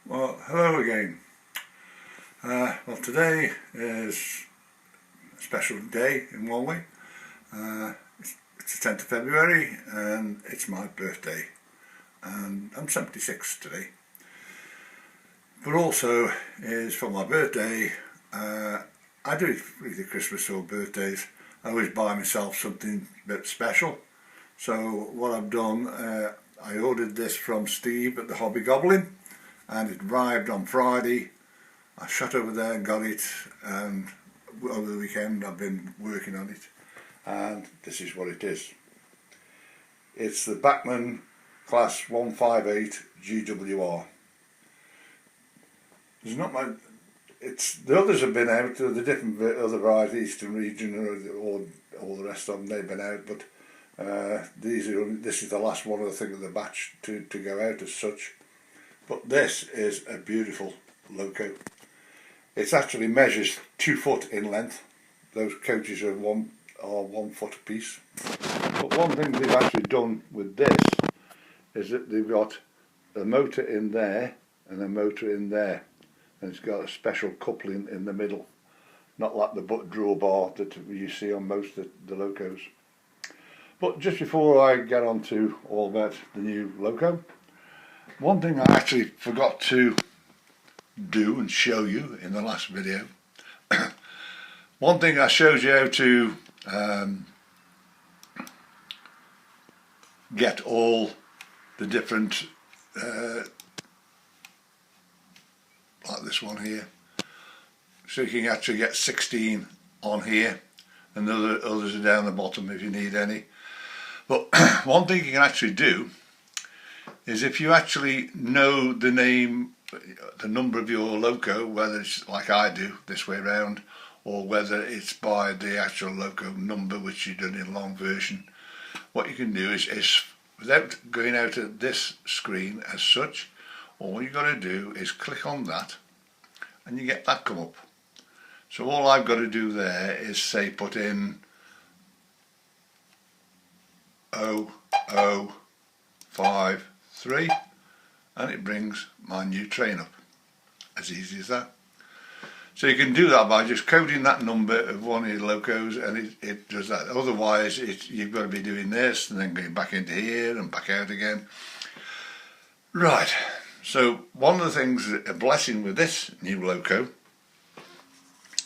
Well, hello again. Well, today is a special day in one way. It's the 10th of February and it's my birthday, and I'm 76 today. But also is for my birthday, I do either Christmas or birthdays, I always buy myself something a bit special. So what I've done, I ordered this from Steve at the Hobby Goblin, and it arrived on Friday. I shot over there and got it, and over the weekend I've been working on it, and this is what it is. It's the Bachmann Class 158 GWR. There's not much. The others have been out, the different other varieties, Eastern region or all the rest of them, they've been out, but this is the last one, I think, of the batch to go out as such. But this is a beautiful Loco. It actually measures 2 foot in length. Those coaches are 1 foot apiece. But one thing they've actually done with this is that they've got a motor in there and a motor in there, and it's got a special coupling in the middle, not like the butt drawbar that you see on most of the Locos. But just before I get on to all about the new Loco, one thing I actually forgot to do and show you in the last video. One thing I showed you how to get all the different, like this one here, so you can actually get 16 on here, and the others are down the bottom if you need any. But one thing you can actually do is, if you actually know the name, the number of your Loco, whether it's like I do this way around, or whether it's by the actual Loco number which you've done in long version, what you can do is without going out of this screen as such, all you got to do is click on that and you get that come up. So all I've got to do there is say put in 0053 and it brings my new train up. As easy as that. So you can do that by just coding that number of one of your Locos, and it does that. Otherwise you've got to be doing this and then going back into here and back out again. Right, so one of the things, a blessing with this new Loco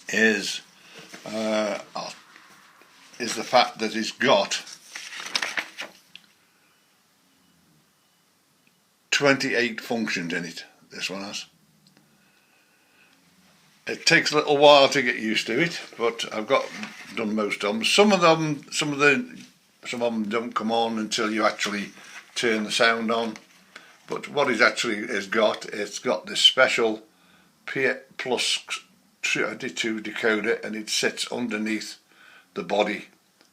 is the fact that it's got 28 functions in it. This one has. It takes a little while to get used to it, but I've done most of them. Some of them don't come on until you actually turn the sound on. But what it actually has got, it's got this special Plus 32 decoder, and it sits underneath the body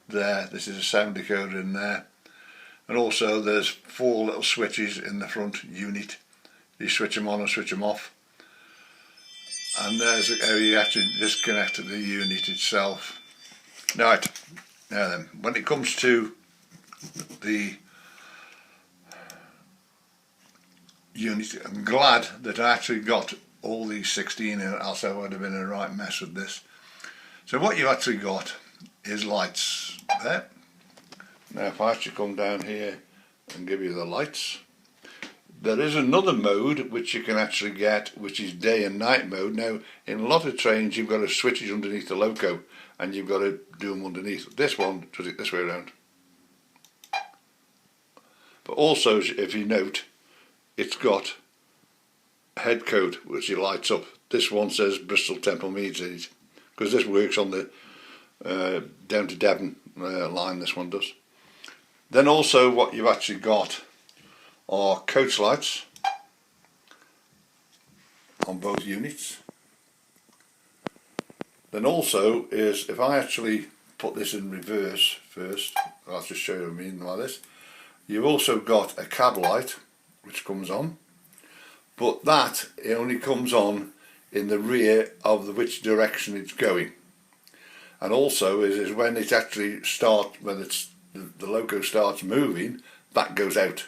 there. This is a sound decoder in there. And also there's 4 little switches in the front unit. You switch them on and switch them off. And there's how you actually disconnect the unit itself. Right, now then, when it comes to the unit, I'm glad that I actually got all these 16 in it, else I would have been in a right mess with this. So what you actually got is lights there. Now if I actually come down here and give you the lights, there is another mode which you can actually get, which is day and night mode. Now in a lot of trains you've got to switch it underneath the Loco, and you've got to do them underneath. This one does it this way around. But also, if you note, it's got a head code which it lights up. This one says Bristol Temple Meads in it, because this works on the down to Devon line, this one does. Then also what you've actually got are coach lights on both units. Then also is, if I actually put this in reverse first, I'll just show you what I mean like this. You've also got a cab light which comes on, but that it only comes on in the rear of which direction it's going. And also is when it actually starts, when it's the Loco starts moving, that goes out.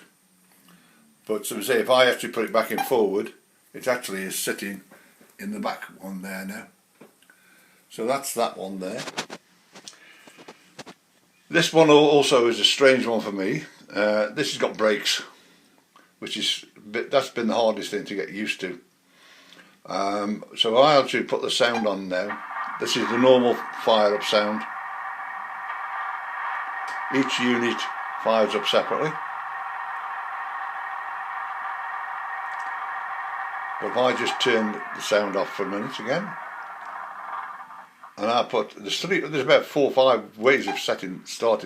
But so say if I actually put it back in forward, it actually is sitting in the back one there now. So that's that one there. This one also is a strange one for me. This has got brakes, which is that's been the hardest thing to get used to. So I actually put the sound on now. This is the normal fire up sound. Each unit fires up separately. But if I just turn the sound off for a minute again, and I put there's about 4 or 5 ways of starting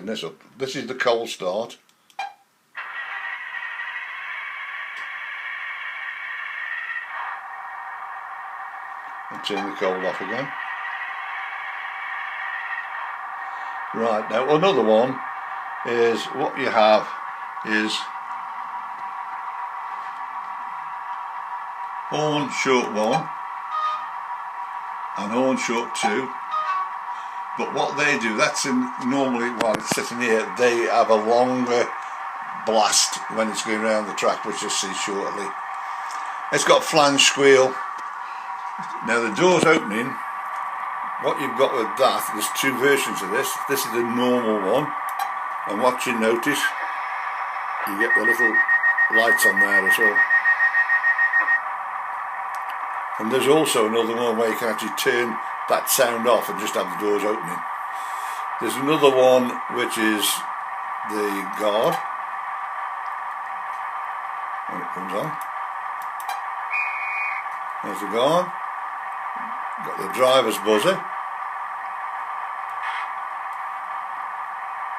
this up. This is the cold start. And turn the cold off again. Right, now another one is what you have is horn short 1 and horn short 2, but what they do, that's normally while it's sitting here, they have a longer blast when it's going around the track, which you'll see shortly. It's got flange squeal. Now the door's opening. What you've got with that, there's 2 versions of this. This is the normal one, and what you notice, you get the little lights on there as well. And there's also another one where you can actually turn that sound off and just have the doors opening. There's another one which is the guard, when it comes on. There's the guard. Got the driver's buzzer.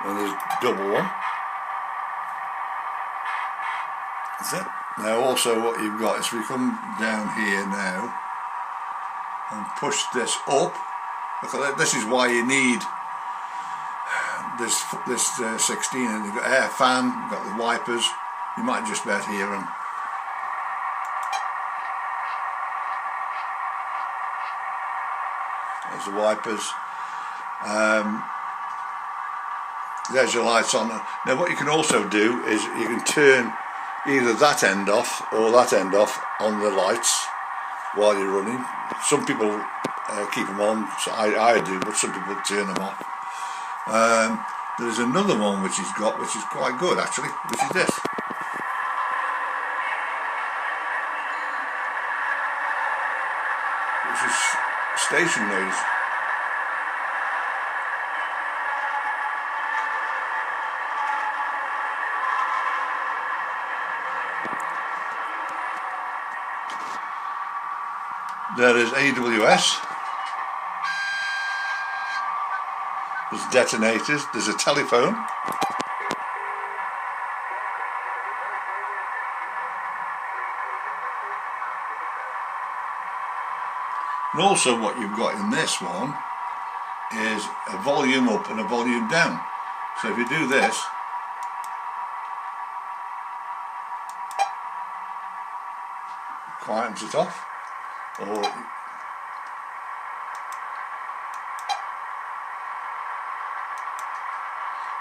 And there's double one. That's it. Now also what you've got is we come down here now and push this up. Look at that. This is why you need this 16, and you've got air fan, you've got the wipers. You might just about hear them. There's the wipers. There's your lights on. Now what you can also do is you can turn either that end off or that end off on the lights while you're running. Some people keep them on, so I do, but some people turn them off. There's another one which he's got, which is quite good actually, which is this. Which is station noise. There is AWS, there's detonators, there's a telephone, and also what you've got in this one is a volume up and a volume down. So if you do this, quietens it off.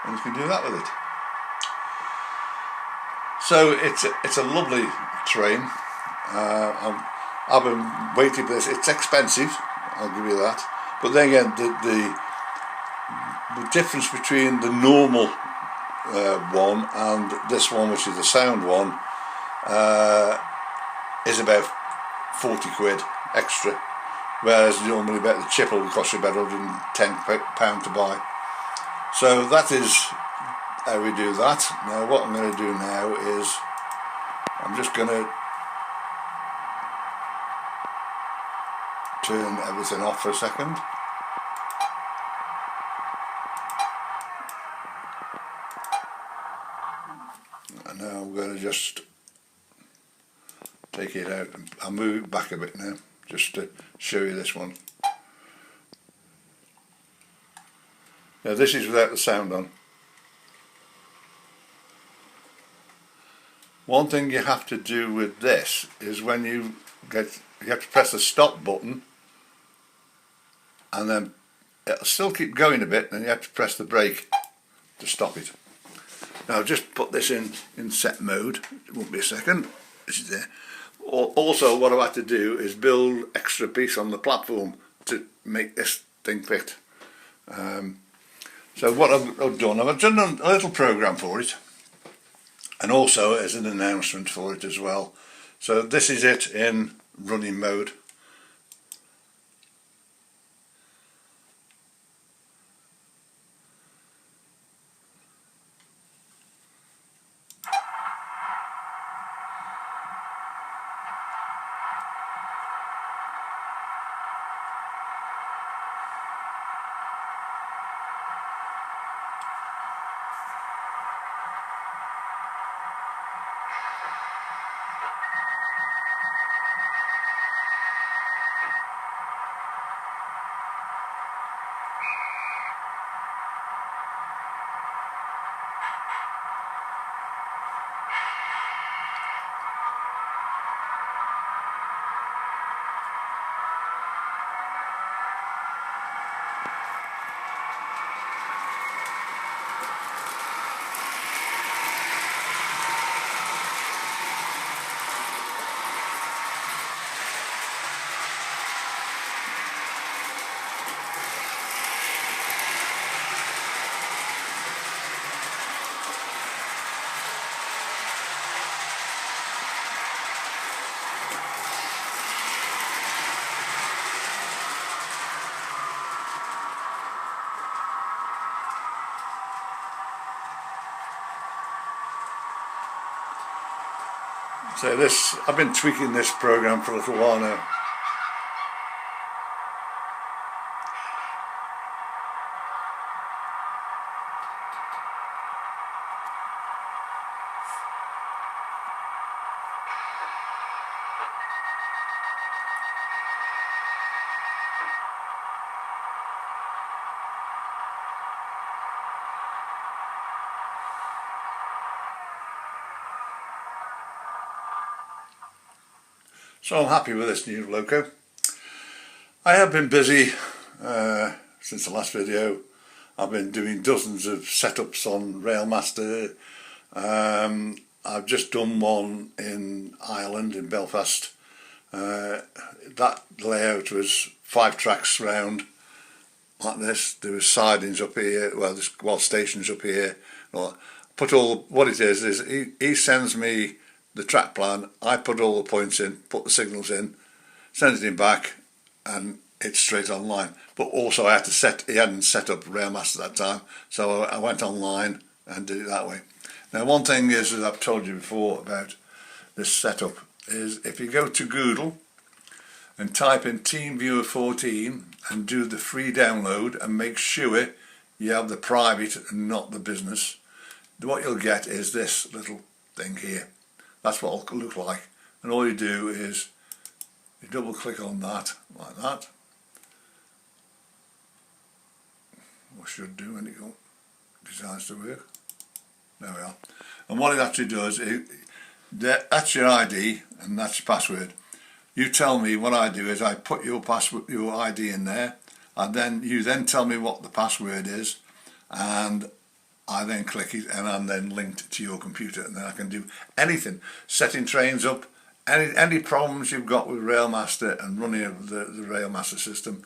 And you can do that with it. So it's a lovely train. I've been waiting for this. It's expensive, I'll give you that. But then again, the difference between the normal one and this one, which is the sound one, is about 40 quid extra, whereas normally about the chip will cost you about £110 to buy. So that is how we do that. Now what I'm going to do now is I'm just going to turn everything off for a second. And now I'm going to just take it out, and I'll move it back a bit now just to show you this one. Now this is without the sound on. One thing you have to do with this is when you have to press the stop button, and then it'll still keep going a bit, and you have to press the brake to stop it. Now I'll just put this in set mode. It won't be a second. This is there. Also, what I've had to do is build extra piece on the platform to make this thing fit. So what I've done a little program for it, and also as an announcement for it as well. So this is it in running mode. So this, I've been tweaking this program for a little while now. So I'm happy with this new Loco. I have been busy since the last video. I've been doing dozens of setups on Railmaster. I've just done one in Ireland, in Belfast. That layout was 5 tracks round like this. There was sidings up here, well stations up here. Put all, what it is he sends me the track plan, I put all the points in, put the signals in, sends it back, and it's straight online. But also I had to he hadn't set up Railmaster that time, so I went online and did it that way. Now one thing is, as I've told you before about this setup, is if you go to Google and type in TeamViewer 14 and do the free download and make sure you have the private and not the business, what you'll get is this little thing here. That's what it'll look like, and all you do is you double click on that like that, or should do when it decides to work. There we are. And what it actually does, that's your ID and that's your password. You tell me. What I do is I put your password, your ID in there, and then you tell me what the password is, and I then click it, and I'm then linked to your computer, and then I can do anything, setting trains up, any problems you've got with Railmaster and running the Railmaster system,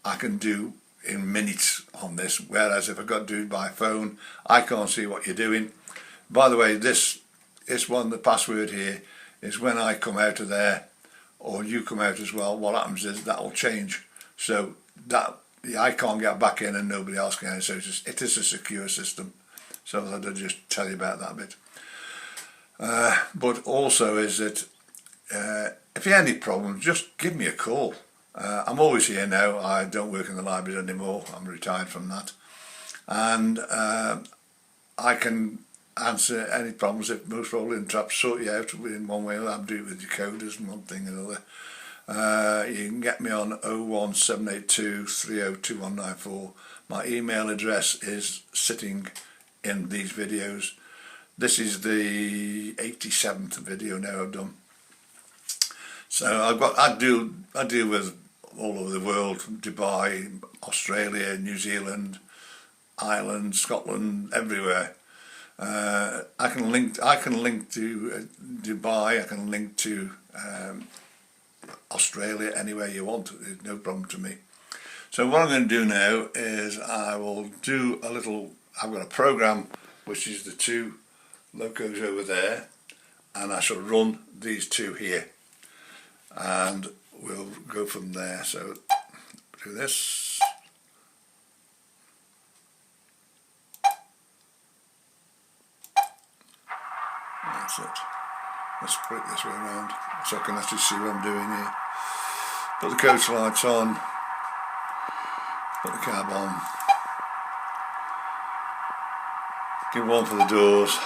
I can do in minutes on this, whereas if I've got to do it by phone, I can't see what you're doing. By the way, this one, the password here, is when I come out of there, or you come out as well, what happens is that will change, so that I can't get back in and nobody else can, so it is a secure system. So I thought I'd just tell you about that bit. But also is that if you have any problems, just give me a call. I'm always here now. I don't work in the library anymore. I'm retired from that. And I can answer any problems if most probably in traps, sort you out in one way or another. Do it with your coders and one thing and another. You can get me on 01782 302194. My email address is sitting in these videos. This is the 87th video now I've done. So I deal with all over the world, Dubai, Australia, New Zealand, Ireland, Scotland, everywhere. I can link to Dubai. I can link to Australia, anywhere you want, it's no problem to me. So what I'm going to do now is I will do a little, I've got a program which is the two Locos over there, and I shall run these two here and we'll go from there. So do this. That's it. Let's put it this way around so I can actually see what I'm doing here. Put the coach lights on, put the cab on, give one for the doors.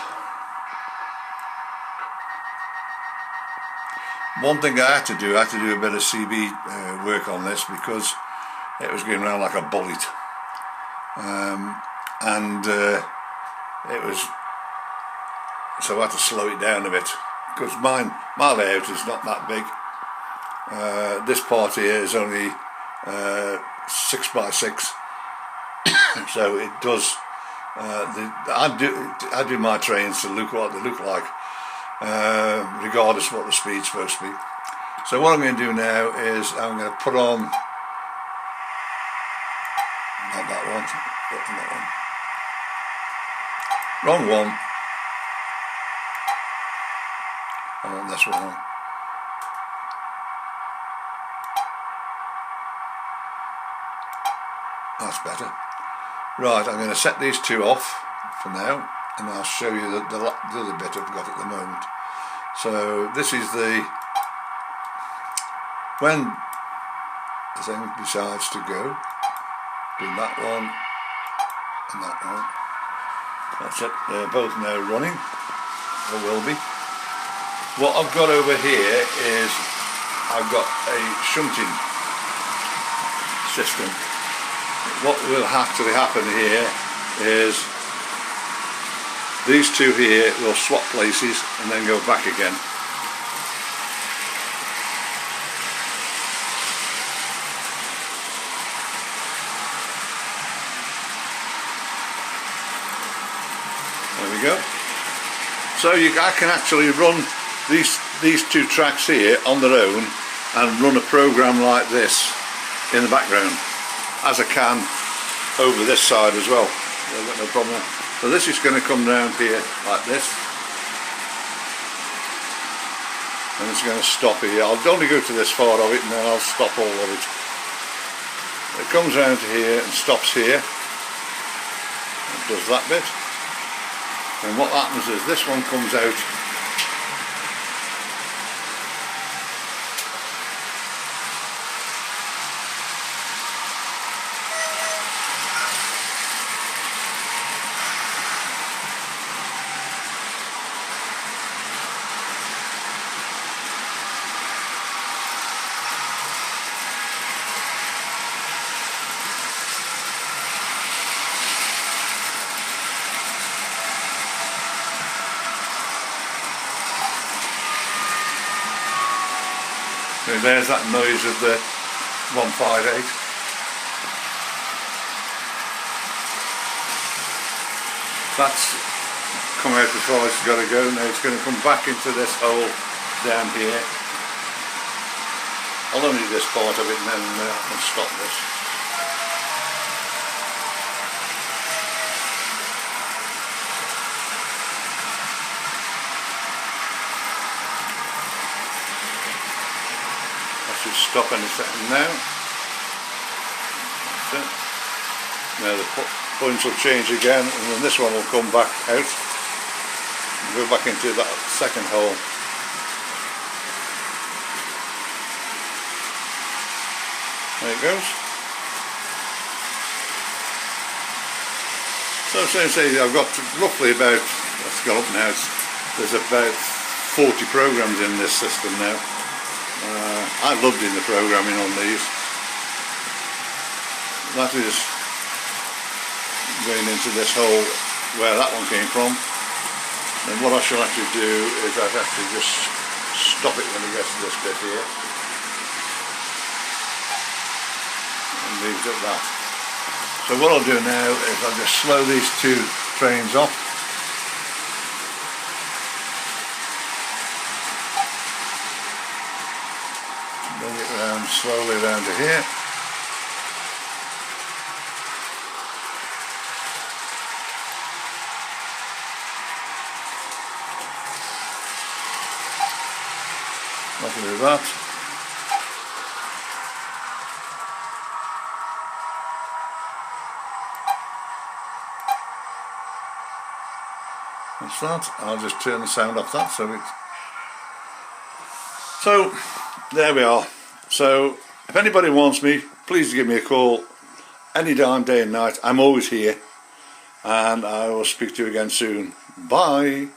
One thing I had to do a bit of CB work on this because it was going around like a bullet, it was, so I had to slow it down a bit because my layout is not that big. This part here is only 6x6, so it does. I do my trains to look what they look like, regardless of what the speed's supposed to be. So what I'm going to do now is I'm going to put on, not that one, but that one. Wrong one. I want this one on. That's better. Right, I'm going to set these two off for now, and I'll show you the other bit I've got at the moment. So this is when the thing decides to go, do that one and that one. That's it, they're both now running, or will be. What I've got over here is I've got a shunting system. What will actually happen here is these two here will swap places and then go back again. There we go. So I can actually run these two tracks here on their own and run a program like this in the background, as I can over this side as well. I've got no problem. So this is going to come down here like this, and it's going to stop here. I'll only go to this far of it and then I'll stop all of it. It comes round to here and stops here. It does that bit, and what happens is this one comes out . So there's that noise of the 158. That's come out as far as it's got to go. Now it's going to come back into this hole down here. I'll only do this part of it and then I can stop this. Should stop any second now. That's it. Now the points will change again, and then this one will come back out and go back into that second hole. There it goes. So say I've got roughly about, let's go up now, there's about 40 programs in this system now. I loved doing the programming on these. That is going into this hole where that one came from. And what I shall actually do is I'd actually just stop it when it gets to this bit here. And leave it at that. So what I'll do now is I'll just slow these two trains off. Bring it round slowly round to here. Nothing to do that. That's that. I'll just turn the sound off that so there we are. So if anybody wants me, please give me a call any time, day and night. I'm always here, and I will speak to you again soon. Bye.